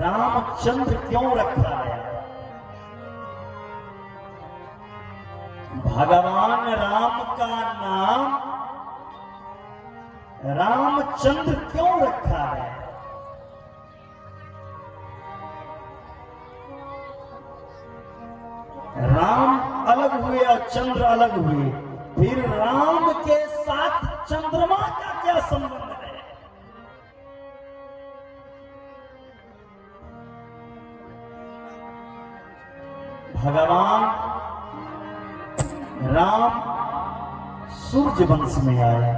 रामचंद्र क्यों रखा गया? भगवान राम का नाम रामचंद्र क्यों रखा गया? राम अलग हुए और चंद्र अलग हुए, फिर राम के साथ चंद्रमा का क्या संबंध है? भगवान राम सूर्य वंश में आया।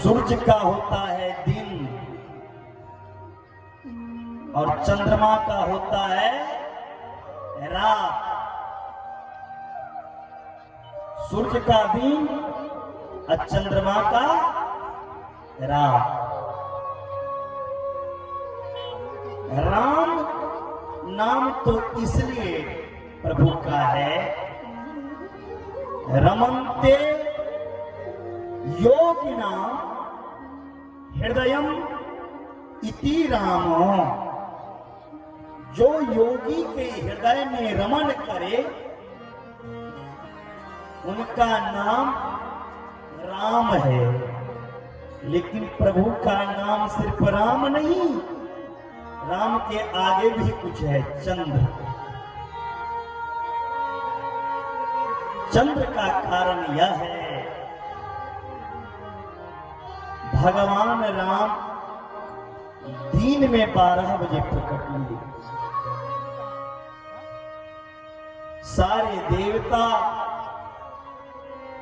सूर्य का होता है दिन और चंद्रमा का होता है रात। सूर्य का दिन और चंद्रमा का रात। राम नाम तो इसलिए प्रभु का है, रमन्ते योगिनां हृदयम इति रामो। जो योगी के हृदय में रमण करे उनका नाम राम है। लेकिन प्रभु का नाम सिर्फ राम नहीं, राम के आगे भी कुछ है, चंद्र। चंद्र का कारण यह है, भगवान राम दिन में 12 बजे प्रकट हुए। सारे देवता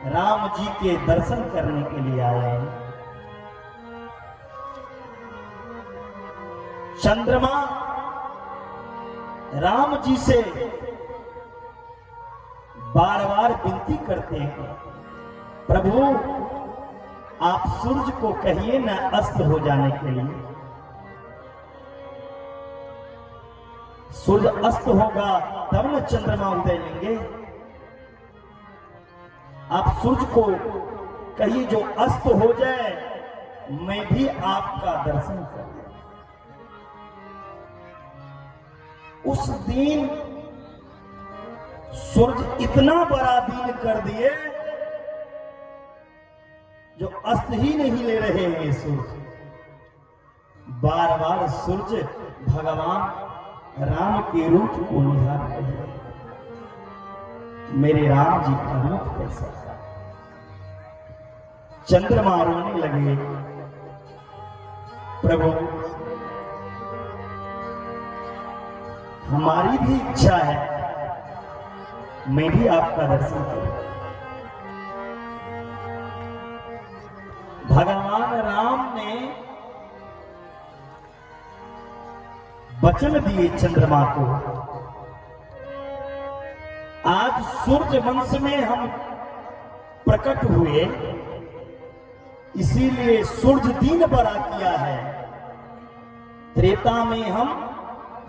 राम जी के दर्शन करने के लिए आए हैं। चंद्रमा राम जी से बार बार विनती करते हैं, प्रभु आप सूरज को कहिए न अस्त हो जाने के लिए। सूर्य अस्त होगा तब न चंद्रमा उदय लेंगे। आप सूरज को कहिए जो अस्त हो जाए, मैं भी आपका दर्शन करूं। उस दिन सूरज इतना बड़ा दिन कर दिए जो अस्त ही नहीं ले रहे हैं। सूरज बार बार सूरज भगवान राम के रूप को निहार रहे हैं। मेरे राम जी का रूप कैसा था? चंद्रमा रोने लगे, प्रभु हमारी भी इच्छा है, मैं भी आपका दर्शन करूं। भगवान राम ने वचन दिए चंद्रमा को, आज सूर्य वंश में हम प्रकट हुए, इसीलिए सूर्य दिन बड़ा किया है। त्रेता में हम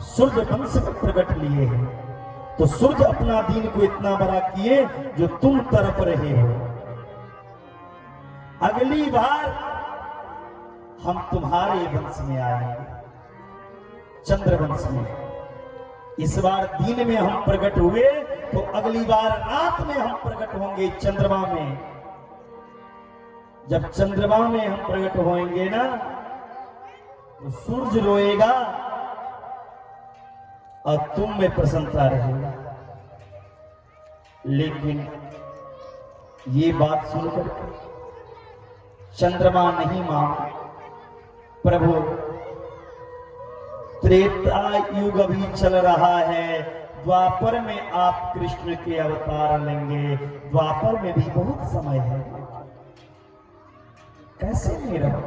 सूर्य वंश में प्रकट लिए हैं, तो सूर्य अपना दिन को इतना बड़ा किए जो तुम तरफ रहे हो। अगली बार हम तुम्हारे वंश में आएंगे, चंद्रवंश में। इस बार दिन में हम प्रकट हुए तो अगली बार रात में हम प्रकट होंगे चंद्रमा में। जब चंद्रमा में हम प्रकट होंगे ना, तो सूरज रोएगा और तुम में प्रसन्नता रहेगा। लेकिन ये बात सुनकर चंद्रमा नहीं माना। प्रभु त्रेता युग अभी चल रहा है, द्वापर में आप कृष्ण के अवतार लेंगे, द्वापर में भी बहुत समय है, कैसे नहीं रहो।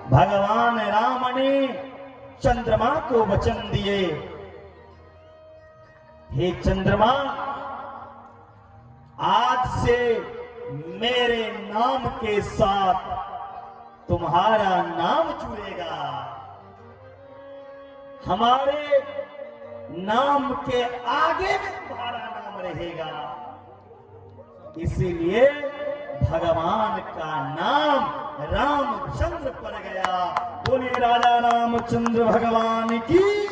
भगवान राम ने चंद्रमा को वचन दिए, हे चंद्रमा आज से मेरे नाम के साथ तुम्हारा नाम जुड़ेगा, हमारे नाम के आगे में तुम्हारा नाम रहेगा। इसीलिए भगवान का नाम राम चंद्र पर गया। बोले राजा रामचंद्र भगवान की